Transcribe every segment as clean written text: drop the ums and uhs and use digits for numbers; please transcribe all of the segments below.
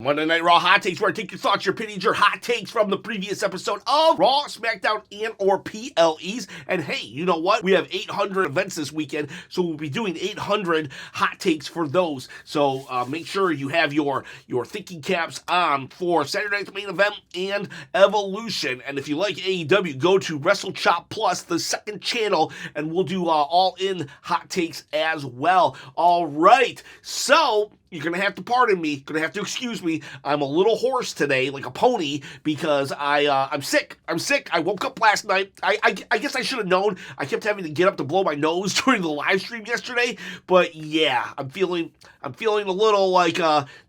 Monday Night Raw Hot Takes, where I take your thoughts, your opinions, your hot takes from the previous episode of Raw, SmackDown, and or PLEs. And hey, you know what? We have 800 events this weekend, so we'll be doing 800 hot takes for those. So make sure you have your thinking caps on for Saturday night's main event and Evolution. And if you like AEW, go to WrestleChop Plus, the second channel, and we'll do all-in hot takes as well. All right, so you're going to have to pardon me, going to have to excuse me. I'm a little hoarse today, like a pony, because I'm sick. I woke up last night. I guess I should have known. I kept having to get up to blow my nose during the live stream yesterday. But yeah, I'm feeling a little like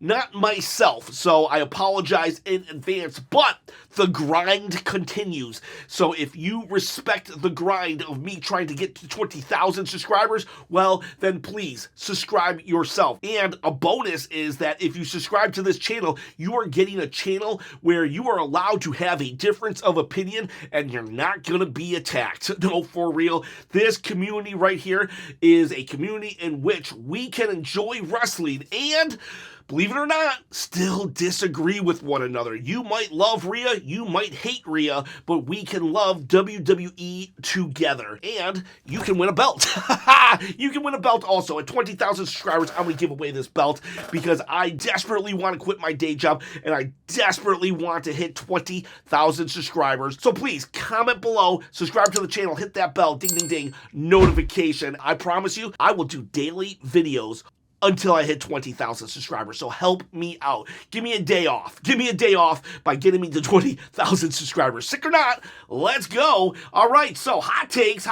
not myself. So I apologize in advance. But the grind continues. So if you respect the grind of me trying to get to 20,000 subscribers, well, then please subscribe yourself. And a bonus is that if you subscribe to this channel, you are getting a channel where you are allowed to have a difference of opinion and you're not going to be attacked. No, for real. This community right here is a community in which we can enjoy wrestling and, believe it or not, still disagree with one another. You might love Rhea, you might hate Rhea, but we can love WWE together. And you can win a belt. You can win a belt also. At 20,000 subscribers, I'm going to give away this belt because I desperately want to quit my day job and I desperately want to hit 20,000 subscribers. So please, comment below, subscribe to the channel, hit that bell, ding, ding, ding, notification. I promise you, I will do daily videos until I hit 20,000 subscribers. So help me out. Give me a day off. Give me a day off by getting me to 20,000 subscribers. Sick or not, let's go. All right, so hot takes.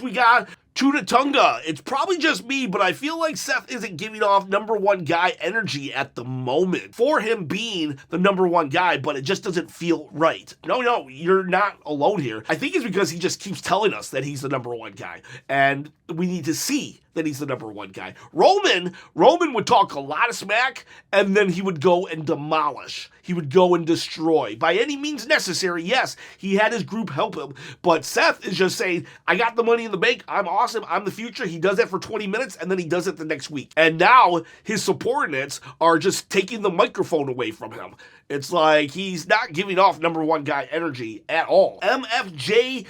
We got Tunga. It's probably just me, but I feel like Seth isn't giving off number one guy energy at the moment for him being the number one guy, but it just doesn't feel right. No, you're not alone here. I think it's because he just keeps telling us that he's the number one guy, and we need to see that he's the number one guy. Roman would talk a lot of smack, and then he would go and demolish. He would go and destroy. By any means necessary, yes, he had his group help him, but Seth is just saying, I got the money in the bank, I'm awesome, I'm the future. He does that for 20 minutes, and then he does it the next week. And now his subordinates are just taking the microphone away from him. It's like he's not giving off number one guy energy at all. MFJSC,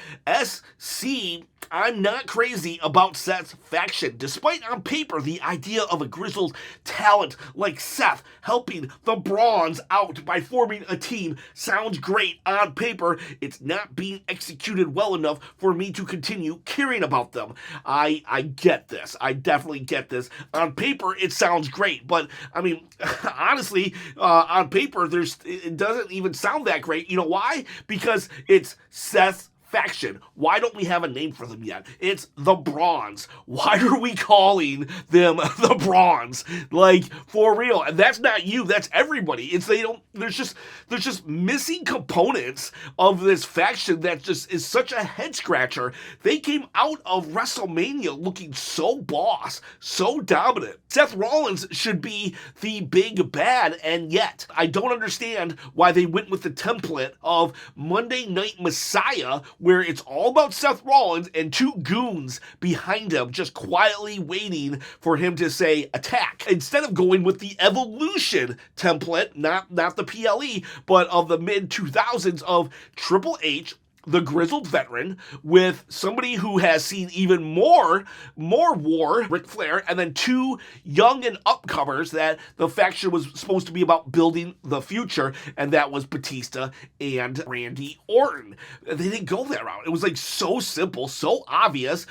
I'm not crazy about Seth's faction. Despite on paper the idea of a grizzled talent like Seth helping the Brawns out by forming a team sounds great on paper, it's not being executed well enough for me to continue caring about them. I get this. I definitely get this. On paper it sounds great, but I mean, honestly, on paper it doesn't even sound that great. You know why? Because it's Seth's faction. Why don't we have a name for them yet? It's the Brawns. Why are we calling them the Brawns? Like, for real. And that's not you, that's everybody. There's just missing components of this faction that just is such a head scratcher. They came out of WrestleMania looking so boss, so dominant. Seth Rollins should be the big bad, and yet I don't understand why they went with the template of Monday Night Messiah, where it's all about Seth Rollins and two goons behind him just quietly waiting for him to say attack, instead of going with the Evolution template, not the PLE, but of the mid-2000s of Triple H, the grizzled veteran, with somebody who has seen even more war, Ric Flair, and then two young and upcomers that the faction was supposed to be about building the future, and that was Batista and Randy Orton. They didn't go that route. It was like so simple, so obvious.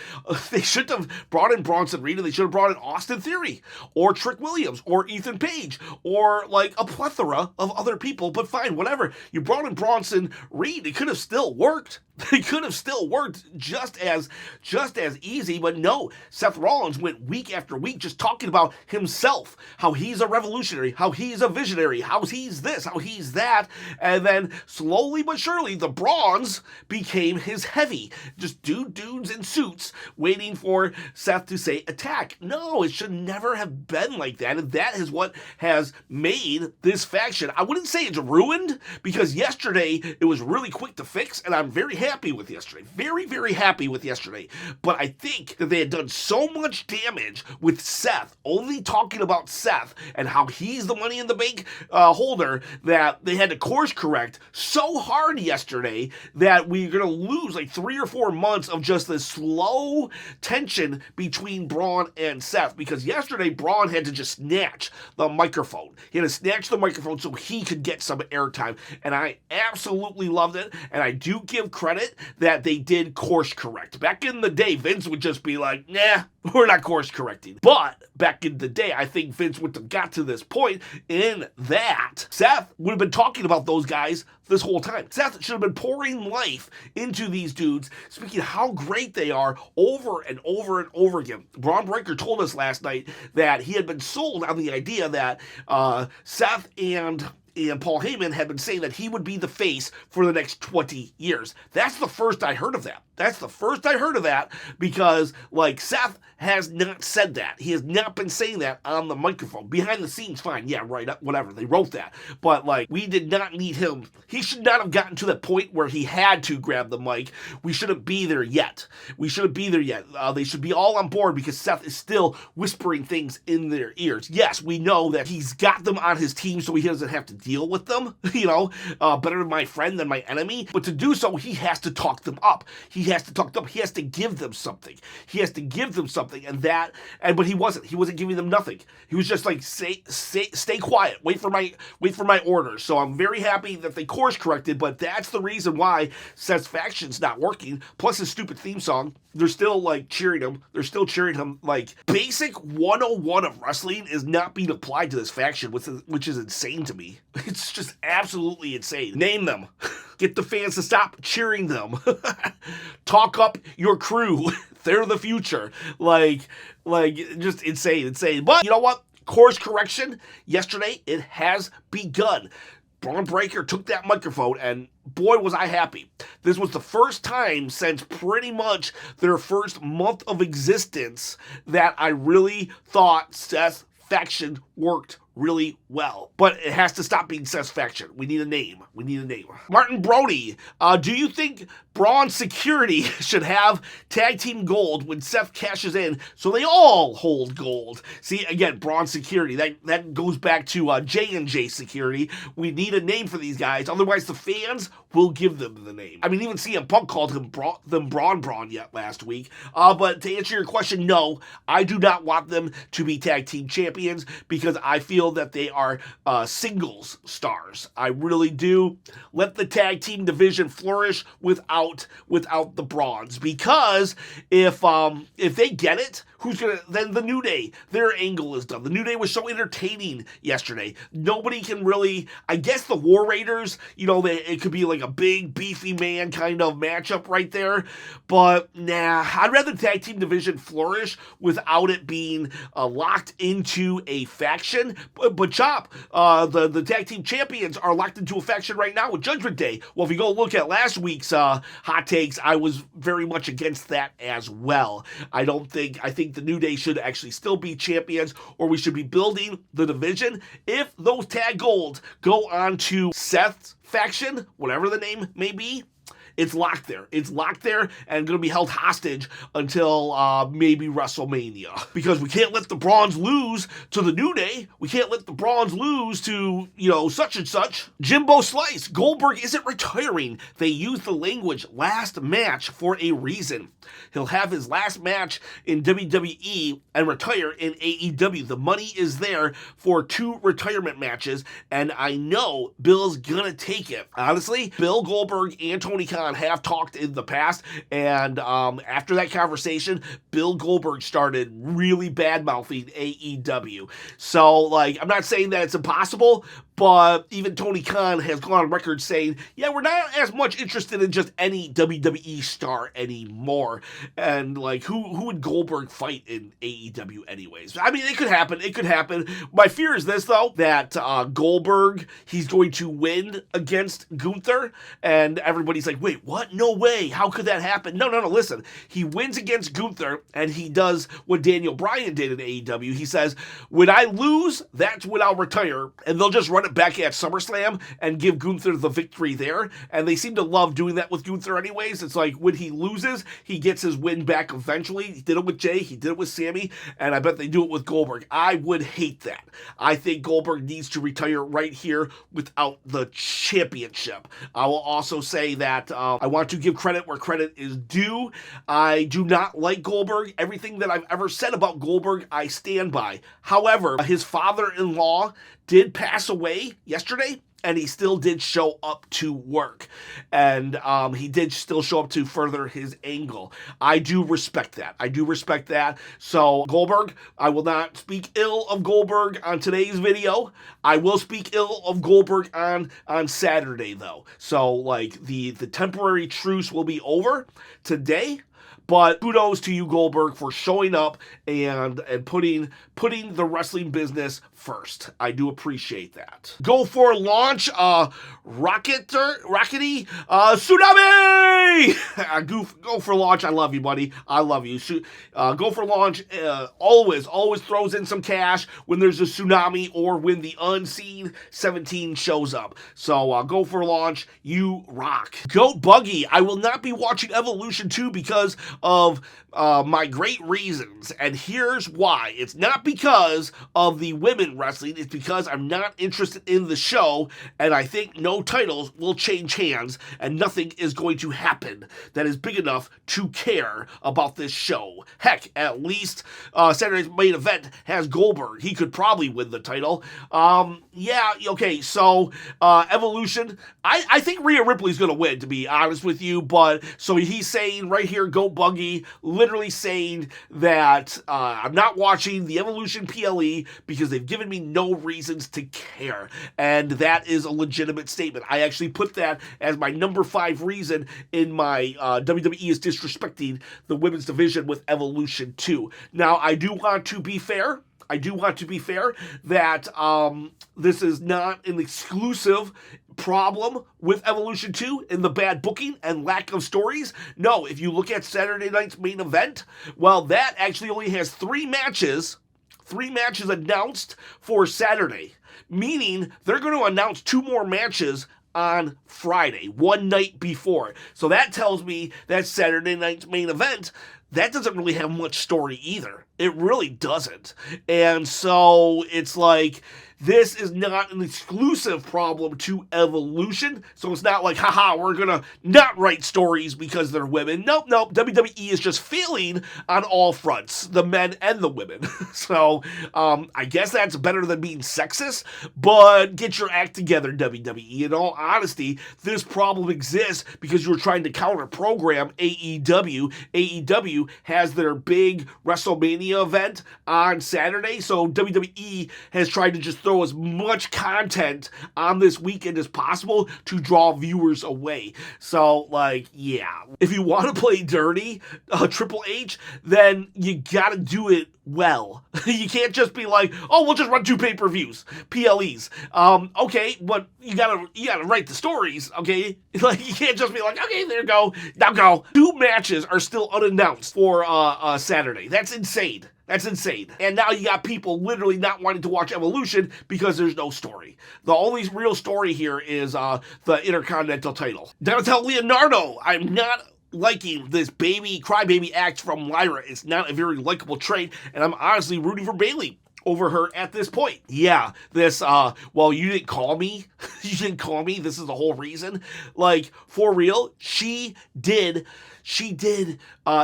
They shouldn't have brought in Bronson Reed, and they should have brought in Austin Theory, or Trick Williams, or Ethan Page, or like a plethora of other people, but fine, whatever. You brought in Bronson Reed, it could have still worked. They could have still worked just as easy, but no. Seth Rollins went week after week just talking about himself, how he's a revolutionary, how he's a visionary, how he's this, how he's that, and then slowly but surely the Brawns became his heavy. Just dudes in suits waiting for Seth to say attack. No, it should never have been like that, and that is what has made this faction. I wouldn't say it's ruined, because yesterday it was really quick to fix, and I'm very happy with yesterday. Very, very happy with yesterday. But I think that they had done so much damage with Seth, only talking about Seth and how he's the Money in the Bank holder, that they had to course correct so hard yesterday that we're going to lose like 3 or 4 months of just this slow tension between Braun and Seth, because yesterday Braun had to just snatch the microphone. He had to snatch the microphone so he could get some airtime, and I absolutely loved it, and I do give credit that they did course correct. Back in the day, Vince would just be like, nah, we're not course correcting. But back in the day, I think Vince would have got to this point in that Seth would have been talking about those guys this whole time. Seth should have been pouring life into these dudes, speaking how great they are over and over and over again. Braun Breakker told us last night that he had been sold on the idea that Seth and Paul Heyman had been saying that he would be the face for the next 20 years. That's the first I heard of that. That's the first I heard of that, because, like, Seth has not said that. He has not been saying that on the microphone. Behind the scenes, fine, yeah, right, whatever, they wrote that. But, like, we did not need him. He should not have gotten to that point where he had to grab the mic. We shouldn't be there yet. We shouldn't be there yet. They should be all on board, because Seth is still whispering things in their ears. Yes, we know that he's got them on his team so he doesn't have to deal with them, better my friend than my enemy. But to do so, he has to talk them up. He has to talk them up. He has to give them something. He has to give them something, but he wasn't. He wasn't giving them nothing. He was just like, stay quiet. Wait for my orders. So I'm very happy that they course corrected, but that's the reason why Seth's faction's not working. Plus his stupid theme song. They're still like cheering him. They're still cheering him. Like, basic 101 of wrestling is not being applied to this faction, which is insane to me. It's just absolutely insane. Name them. Get the fans to stop cheering them. Talk up your crew. They're the future. Like just insane. But you know what? Course correction yesterday, it has begun. Braun Breakker took that microphone, and boy, was I happy. This was the first time since pretty much their first month of existence that I really thought Seth's faction worked really well. But it has to stop being Seth's faction. We need a name. Martin Brody, do you think Braun Security should have tag team gold when Seth cashes in so they all hold gold? See, again, Braun Security, that goes back to J&J Security. We need a name for these guys, otherwise the fans will give them the name. I mean, even CM Punk called them Braun yet last week. But to answer your question, no, I do not want them to be tag team champions, because I feel that they are singles stars. I really do. Let the tag team division flourish without the Brauns, because if they get it, then the New Day, their angle is done. The New Day was so entertaining yesterday. Nobody can really, I guess the War Raiders, it could be like a big, beefy man kind of matchup right there. But nah, I'd rather the tag team division flourish without it being locked into a faction. But Chop, the tag team champions are locked into a faction right now with Judgment Day. Well, if you go look at last week's hot takes, I was very much against that as well. I think the New Day should actually still be champions, or we should be building the division. If those tag golds go on to Seth's faction, whatever the name may be, it's locked there. It's locked there and going to be held hostage until maybe WrestleMania. Because we can't let the Brauns lose to the New Day. We can't let the Brauns lose to, such and such. Jimbo Slice, Goldberg isn't retiring. They use the language last match for a reason. He'll have his last match in WWE and retire in AEW. The money is there for 2 retirement matches, and I know Bill's going to take it. Honestly, Bill Goldberg and Tony Khan have talked in the past, and after that conversation, Bill Goldberg started really bad-mouthing AEW. So, I'm not saying that it's impossible, but even Tony Khan has gone on record saying, yeah, we're not as much interested in just any WWE star anymore. And, who would Goldberg fight in AEW anyways? I mean, it could happen. My fear is this, though, that Goldberg, he's going to win against Gunther, and everybody's like, wait, what? No way. How could that happen? No, listen. He wins against Gunther, and he does what Daniel Bryan did in AEW. He says, when I lose, that's when I'll retire, and they'll just run run it back at SummerSlam and give Gunther the victory there. And they seem to love doing that with Gunther anyways. It's like when he loses, he gets his win back eventually. He did it with Jay, he did it with Sami, and I bet they do it with Goldberg. I would hate that. I think Goldberg needs to retire right here without the championship. I will also say that I want to give credit where credit is due. I do not like Goldberg. Everything that I've ever said about Goldberg, I stand by. However, his father-in-law did pass away yesterday, and he still did show up to work. And he did still show up to further his angle. I do respect that. I do respect that. So, Goldberg, I will not speak ill of Goldberg on today's video. I will speak ill of Goldberg on Saturday, though. So, like, the temporary truce will be over today. But kudos to you, Goldberg, for showing up and putting the wrestling business first. I do appreciate that. Go for launch, Rockety, Tsunami! Go for launch. I love you, buddy. I love you. Go for launch always throws in some cash when there's a tsunami or when the unseen 17 shows up. So go for launch. You rock. Goat Buggy. I will not be watching Evolution 2 because of my great reasons, and here's why. It's not because of the women wrestling, it's because I'm not interested in the show, and I think no titles will change hands, and nothing is going to happen that is big enough to care about this show. Heck, at least Saturday's main event has Goldberg. He could probably win the title. Yeah, okay, so Evolution, I think Rhea Ripley's gonna win, to be honest with you, but so he's saying right here, Goat Buggy, literally saying that I'm not watching the Evolution PLE because they've given me no reasons to care, and that is a legitimate statement. I actually put that as my number 5 reason in my WWE is disrespecting the women's division with Evolution 2. Now, I do want to be fair. That this is not an exclusive problem with Evolution 2 in the bad booking and lack of stories. No, if you look at Saturday night's main event, well, that actually only has 3 matches announced for Saturday, meaning they're going to announce 2 more matches on Friday, one night before. So that tells me that Saturday night's main event, that doesn't really have much story either. It really doesn't. And so it's like, this is not an exclusive problem to Evolution, so it's not like, haha, we're gonna not write stories because they're women. Nope, WWE is just failing on all fronts, the men and the women. So, I guess that's better than being sexist, but get your act together, WWE. In all honesty, this problem exists because you're trying to counter-program AEW. AEW has their big WrestleMania event on Saturday, so WWE has tried to just throw as much content on this weekend as possible to draw viewers away. So, like, yeah. If you want to play dirty, Triple H, then you gotta do it well. You can't just be like, oh, we'll just run 2 pay-per-views, PLEs. Okay, but you gotta write the stories, okay? Like, you can't just be like, okay, there you go, now go. 2 matches are still unannounced for Saturday. That's insane. That's insane. And now you got people literally not wanting to watch Evolution because there's no story. The only real story here is the Intercontinental title. Donatello Leonardo, I'm not liking this crybaby act from Lyra. It's not a very likable trait, and I'm honestly rooting for Bayley over her at this point. Yeah, this, well, you didn't call me. You didn't call me. This is the whole reason. Like, for real, she did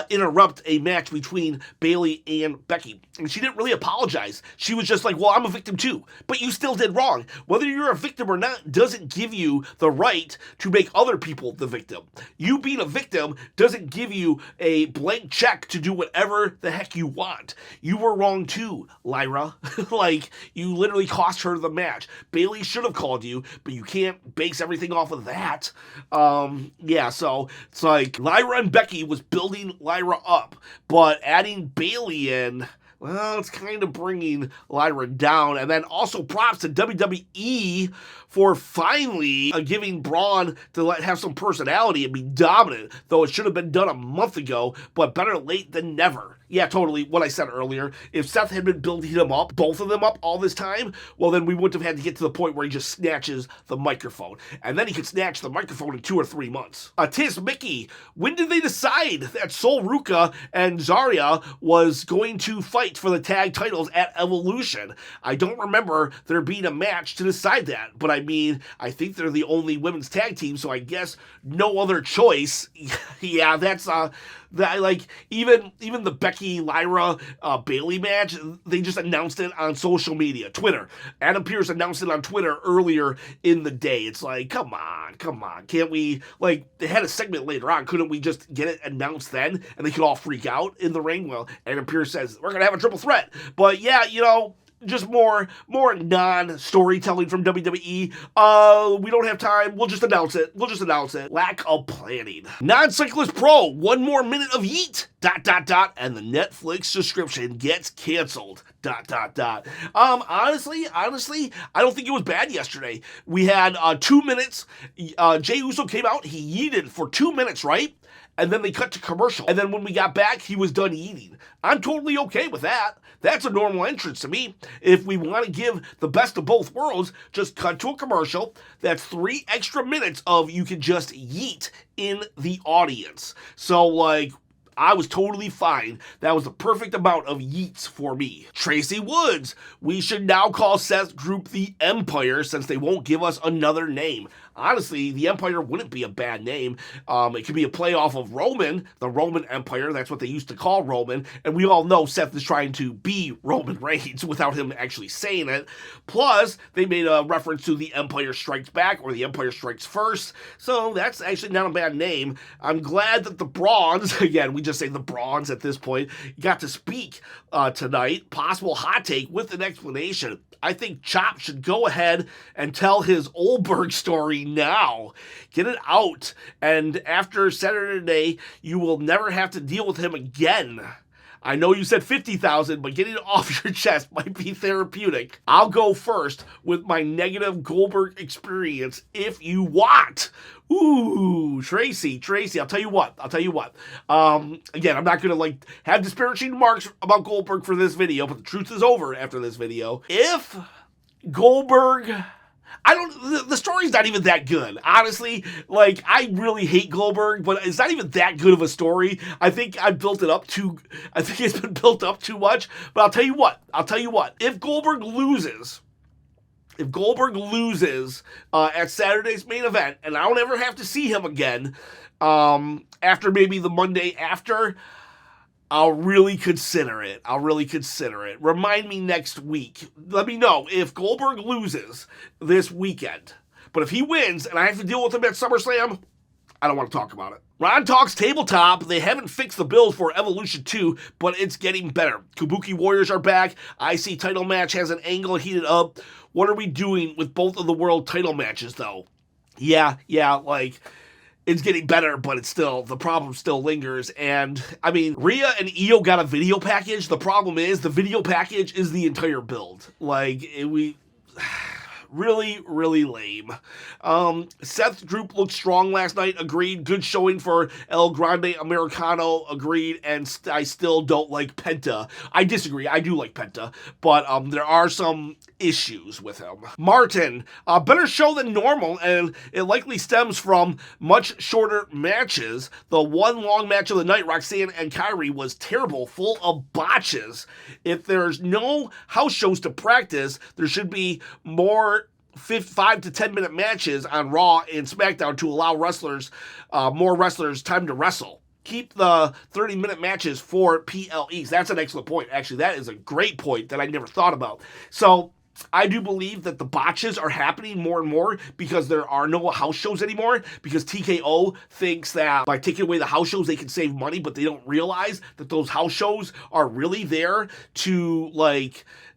interrupt a match between Bayley and Becky. And she didn't really apologize. She was just like, well, I'm a victim too. But you still did wrong. Whether you're a victim or not doesn't give you the right to make other people the victim. You being a victim doesn't give you a blank check to do whatever the heck you want. You were wrong too, Lyra. Like, you literally cost her the match. Bayley should have called you, but you can't base everything off of that. Yeah, so it's like Lyra and Becky was building Lyra up, but adding Bayley in, well, it's kind of bringing Lyra down. And then also props to WWE for finally giving Braun to have some personality and be dominant, though it should have been done a month ago, but better late than never. Yeah, totally. What I said earlier. If Seth had been building him up, both of them up all this time, well, then we wouldn't have had to get to the point where he just snatches the microphone. And then he could snatch the microphone in 2 or 3 months. Tis Mickey, when did they decide that Sol Ruka and Zarya was going to fight for the tag titles at Evolution? I don't remember there being a match to decide that. But I mean, I think they're the only women's tag team, so I guess no other choice. Yeah, that's that, like, even the Becky Lyra Bailey match, they just announced it on social media, Twitter. Adam Pearce announced it on Twitter earlier in the day. It's like, come on, can't we, like, they had a segment later on, couldn't we just get it announced then and they could all freak out in the ring? Well, Adam Pearce says we're gonna have a triple threat, but yeah, you know, just more non-storytelling from WWE. We don't have time. We'll just announce it. Lack of planning. Non-Cyclist Pro, 1 more minute of yeet, ... and the Netflix subscription gets canceled, ... Honestly, I don't think it was bad yesterday. We had 2 minutes. Jey Uso came out. He yeeted for 2 minutes, right? And then they cut to commercial. And then when we got back, he was done eating. I'm totally okay with that. That's a normal entrance to me. If we want to give the best of both worlds, just cut to a commercial. That's 3 extra minutes of you can just yeet in the audience. So, like, I was totally fine. That was the perfect amount of yeets for me. Tracy Woods, we should now call Seth's group the Empire since they won't give us another name. Honestly, the Empire wouldn't be a bad name. It could be a play off of Roman, the Roman Empire. That's what they used to call Roman. And we all know Seth is trying to be Roman Reigns without him actually saying it. Plus, they made a reference to the Empire Strikes Back or the Empire Strikes First. So that's actually not a bad name. I'm glad that the Brawns, again, we just say the Brawns at this point, got to speak tonight. Possible hot take with an explanation. I think Chop should go ahead and tell his Goldberg story now. Get it out. And after Saturday, you will never have to deal with him again. I know you said 50,000, but getting it off your chest might be therapeutic. I'll go first with my negative Goldberg experience if you want. Ooh, Tracy, I'll tell you what. Again, I'm not going to, have disparaging remarks about Goldberg for this video, but the truth is over after this video. If Goldberg... the story's not even that good. Honestly, I really hate Goldberg, but it's not even that good of a story. I think it's been built up too much, but I'll tell you what. If Goldberg loses at Saturday's main event, and I don't ever have to see him again, after maybe the Monday after, I'll really consider it. Remind me next week. Let me know if Goldberg loses this weekend. But if he wins and I have to deal with him at SummerSlam, I don't want to talk about it. Ron Talks Tabletop. They haven't fixed the build for Evolution 2, but it's getting better. Kabuki Warriors are back. IC title match has an angle heated up. What are we doing with both of the world title matches, though? Yeah, it's getting better, but the problem still lingers. And, I mean, Rhea and Io got a video package. The problem is the video package is the entire build. Really, really lame. Seth's group looked strong last night. Agreed. Good showing for El Grande Americano. Agreed. And I still don't like Penta. I disagree. I do like Penta. But there are some issues with him. Martin, better show than normal, and it likely stems from much shorter matches. The one long match of the night, Roxanne and Kyrie, was terrible, full of botches. If there's no house shows to practice, there should be more 5 to 10 minute matches on Raw and SmackDown to allow more wrestlers time to wrestle. Keep the 30-minute matches for PLEs. That's an excellent point. Actually, that is a great point that I never thought about. So I do believe that the botches are happening more and more because there are no house shows anymore, because TKO thinks that by taking away the house shows they can save money, but they don't realize that those house shows are really there to,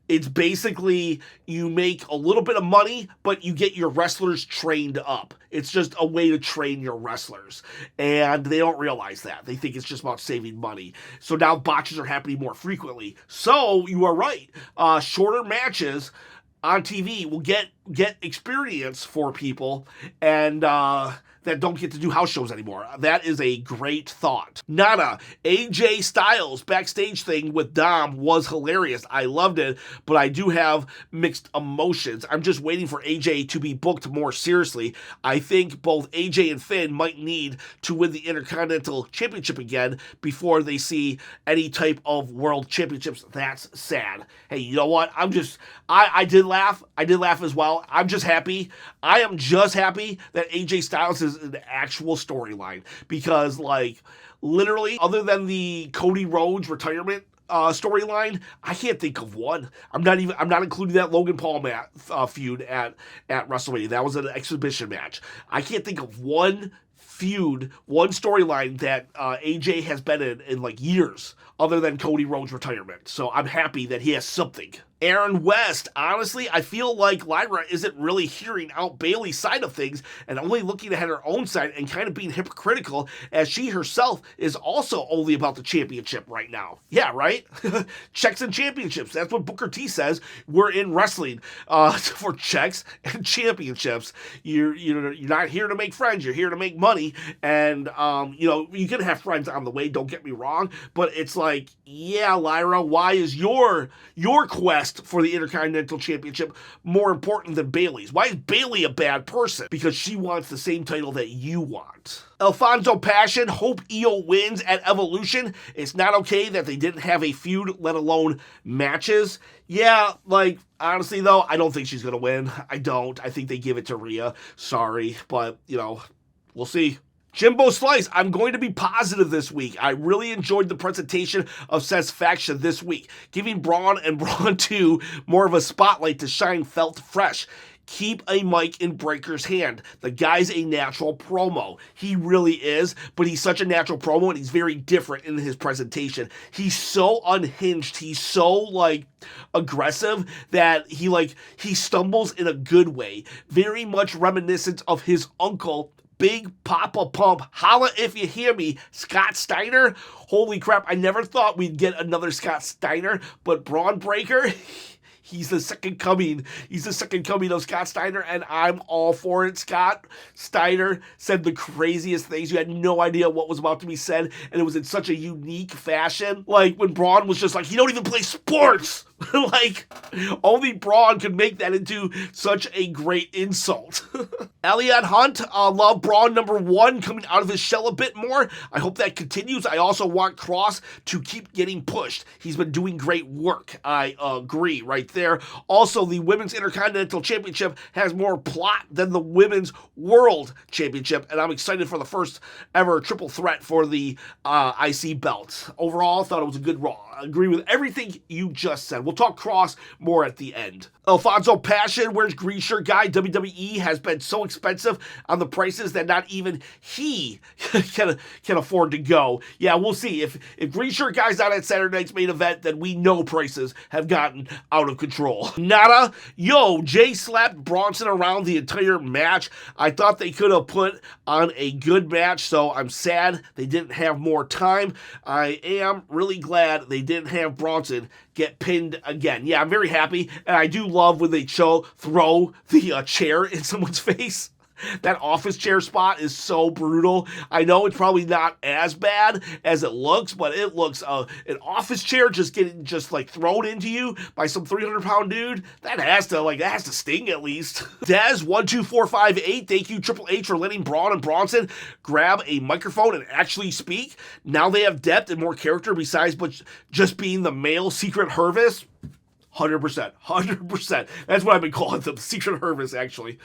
it's basically you make a little bit of money, but you get your wrestlers trained up. It's just a way to train your wrestlers. And they don't realize that. They think it's just about saving money. So now botches are happening more frequently. So you are right. Shorter matches on TV will get get experience for people and that don't get to do house shows anymore. That is a great thought. Nana, AJ Styles backstage thing with Dom was hilarious. I loved it, but I do have mixed emotions. I'm just waiting for AJ to be booked more seriously. I think both AJ and Finn might need to win the Intercontinental Championship again before they see any type of world championships. That's sad. Hey, you know what? I did laugh. I did laugh as well. I'm just happy. I am just happy that AJ Styles is an actual storyline because, like, literally, other than the Cody Rhodes retirement storyline, I can't think of one. I'm not including that Logan Paul feud at WrestleMania. That was an exhibition match. I can't think of one feud, one storyline that AJ has been in like years, other than Cody Rhodes' retirement. So I'm happy that he has something. Aaron West, honestly, I feel like Lyra isn't really hearing out Bayley's side of things and only looking at her own side and kind of being hypocritical, as she herself is also only about the championship right now. Yeah, right? Checks and championships. That's what Booker T says. We're in wrestling for checks and championships. You're not here to make friends. You're here to make money. And, you can have friends on the way, don't get me wrong. But it's like, yeah, Lyra, why is your quest for the Intercontinental Championship more important than Bayley's? Why is Bayley a bad person? Because she wants the same title that you want. Alfonso Passion, hope Io wins at Evolution. It's not okay that they didn't have a feud, let alone matches. Yeah, like, honestly though, I don't think she's gonna win. I don't. I think they give it to Rhea. Sorry, but, we'll see. Jimbo Slice, I'm going to be positive this week. I really enjoyed the presentation of Seth's faction this week. Giving Braun and Braun 2 more of a spotlight to shine felt fresh. Keep a mic in Breakker's hand. The guy's a natural promo. He really is, but he's such a natural promo and he's very different in his presentation. He's so unhinged. He's so, aggressive that he stumbles in a good way. Very much reminiscent of his uncle, Big Papa Pump, holla if you hear me, Scott Steiner. Holy crap, I never thought we'd get another Scott Steiner, but Braun Breakker, he's the second coming. He's the second coming of Scott Steiner, and I'm all for it. Scott Steiner said the craziest things. You had no idea what was about to be said, and it was in such a unique fashion. Like, when Braun was just like, he don't even play sports. Only Braun could make that into such a great insult. Elliot Hunt, love Braun #1 coming out of his shell a bit more. I hope that continues. I also want Cross to keep getting pushed. He's been doing great work. I agree right there. Also, the Women's Intercontinental Championship has more plot than the Women's World Championship, and I'm excited for the first ever triple threat for the IC belt. Overall, I thought it was a good Raw. I agree with everything you just said. We'll talk Cross more at the end. Alfonso Passion, where's Green Shirt Guy? WWE has been so expensive on the prices that not even he can afford to go. Yeah, we'll see. If Green Shirt Guy's not at Saturday night's main event, then we know prices have gotten out of control. Nada, Jay slapped Bronson around the entire match. I thought they could have put on a good match, so I'm sad they didn't have more time. I am really glad they didn't have Bronson get pinned again. Yeah, I'm very happy, and I do love when they throw the chair in someone's face. That office chair spot is so brutal. I know it's probably not as bad as it looks, but it looks, an office chair just getting thrown into you by some 300-pound dude. That has to sting at least. Dez12458, thank you Triple H for letting Braun and Bronson grab a microphone and actually speak. Now they have depth and more character besides but just being the male Secret Hervis. 100%. That's what I've been calling them, Secret Hervis, actually.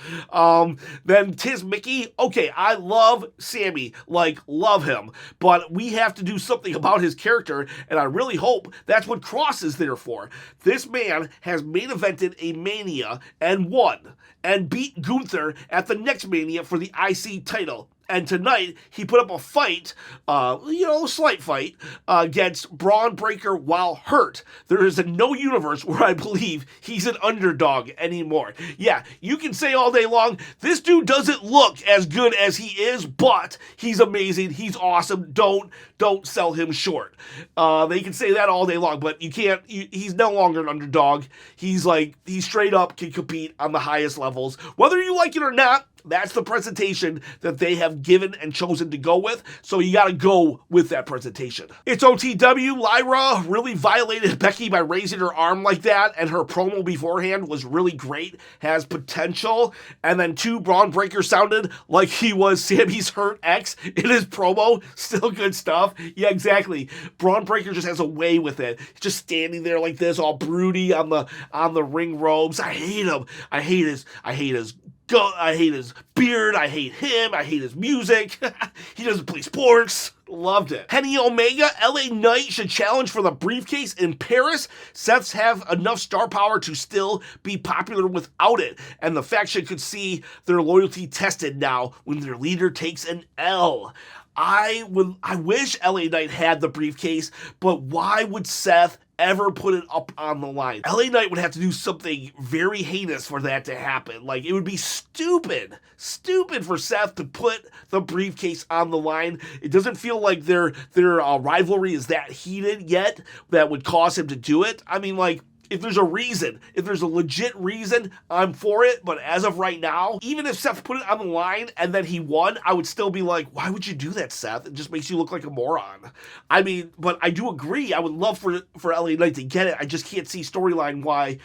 Then Tiz Mickey, okay, I love Sami, love him, but we have to do something about his character, and I really hope that's what Cross is there for. This man has main evented a Mania and won, and beat Gunther at the next Mania for the IC title. And tonight, he put up a fight, slight fight, against Braun Breakker while hurt. There is no universe where I believe he's an underdog anymore. Yeah, you can say all day long, this dude doesn't look as good as he is, but he's amazing, he's awesome, don't sell him short. They can say that all day long, but you can't, he's no longer an underdog. He straight up can compete on the highest levels. Whether you like it or not, that's the presentation that they have given and chosen to go with, so you gotta go with that presentation. It's OTW. Lyra really violated Becky by raising her arm like that, and her promo beforehand was really great, has potential. And then Braun Breakker sounded like he was Sami's hurt ex in his promo. Still good stuff. Yeah, exactly. Braun Breakker just has a way with it. He's just standing there like this, all broody on the ring robes. I hate him. I hate his beard, I hate him, I hate his music, he doesn't play sports. Loved it. Kenny Omega, LA Knight should challenge for the briefcase in Paris. Seths have enough star power to still be popular without it, and the faction could see their loyalty tested now when their leader takes an L. I wish LA Knight had the briefcase, but why would Seth ever put it up on the line? LA Knight would have to do something very heinous for that to happen. Like, it would be stupid for Seth to put the briefcase on the line. It doesn't feel like their rivalry is that heated yet that would cause him to do it. I mean, like, if there's a legit reason, I'm for it. But as of right now, even if Seth put it on the line and then he won, I would still be like, why would you do that, Seth? It just makes you look like a moron. I mean, but I do agree. I would love for LA Knight to get it. I just can't see storyline why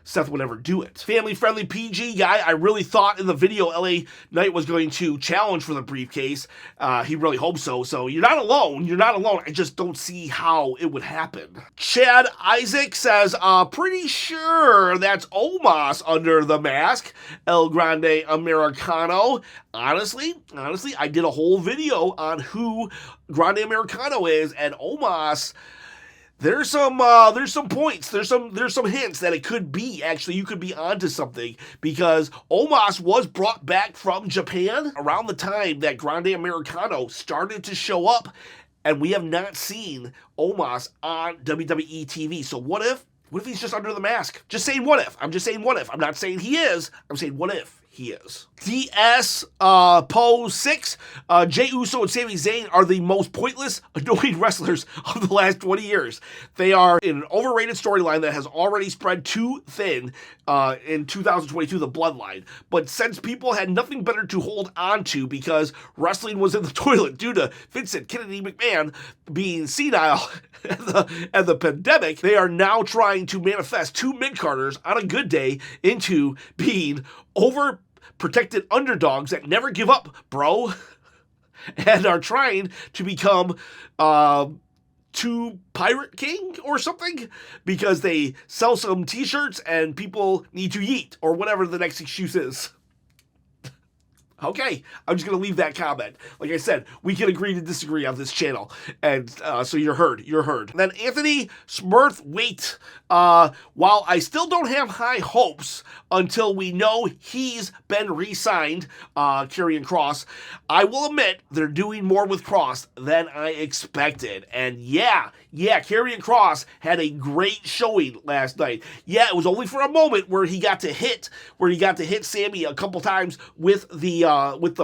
Seth would ever do it. Family-friendly PG guy. I really thought in the video LA Knight was going to challenge for the briefcase. He really hopes so. So you're not alone. I just don't see how it would happen. Chad Isaac says, pretty sure that's Omos under the mask. El Grande Americano. Honestly, I did a whole video on who Grande Americano is, and Omos, There's some points. There's some hints that it could be. Actually, you could be onto something, because Omos was brought back from Japan around the time that Grande Americano started to show up, and we have not seen Omos on WWE TV. So what if he's just under the mask? Just saying what if. I'm just saying what if. I'm not saying he is. I'm saying what if he is. DS Pose 6, Jey Uso and Sami Zayn are the most pointless, annoying wrestlers of the last 20 years. They are in an overrated storyline that has already spread too thin in 2022, the Bloodline. But since people had nothing better to hold on to because wrestling was in the toilet due to Vincent Kennedy McMahon being senile and the pandemic, they are now trying to manifest two mid-carders on a good day into being overprotected underdogs that never give up, bro, and are trying to become two Pirate King or something because they sell some t-shirts and people need to eat, or whatever the next excuse is. Okay, I'm just going to leave that comment. Like I said, we can agree to disagree on this channel. And so you're heard. And then Anthony Smurthwaite, while I still don't have high hopes until we know he's been re-signed, Karrion Kross, I will admit they're doing more with Kross than I expected. And yeah, Karrion Kross had a great showing last night. Yeah, it was only for a moment where he got to hit Sami a couple times with the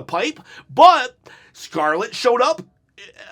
pipe, but Scarlett showed up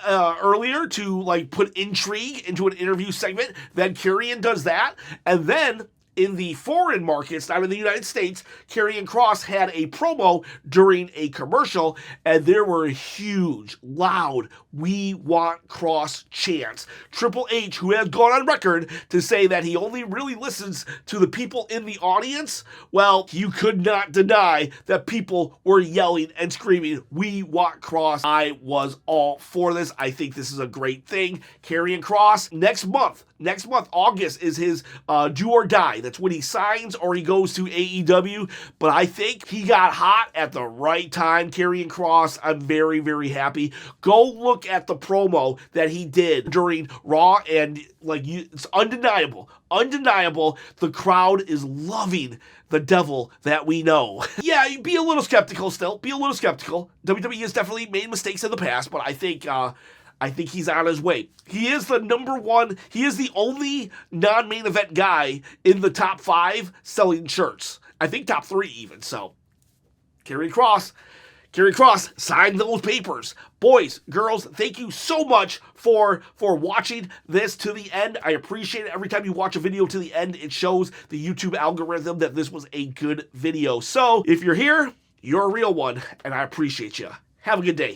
earlier to put intrigue into an interview segment. Then Karrion does that, and then in the foreign markets, not in the United States, Karrion Kross had a promo during a commercial, and there were huge, loud, "We want Kross" chants. Triple H, who has gone on record to say that he only really listens to the people in the audience, well, you could not deny that people were yelling and screaming, "We want Kross." I was all for this. I think this is a great thing. Karrion Kross, next month, August, is his do or die. That's when he signs or he goes to AEW. But I think he got hot at the right time. Karrion Kross, I'm very, very happy. Go look at the promo that he did during Raw, and it's undeniable. Undeniable, the crowd is loving the devil that we know. Yeah, be a little skeptical still. Be a little skeptical. WWE has definitely made mistakes in the past, but I think he's on his way. He is the number one. He is the only non-main event guy in the top 5 selling shirts. I think top 3 even. So, Karrion Kross, sign those papers. Boys, girls, thank you so much for watching this to the end. I appreciate it. Every time you watch a video to the end, it shows the YouTube algorithm that this was a good video. So, if you're here, you're a real one, and I appreciate you. Have a good day.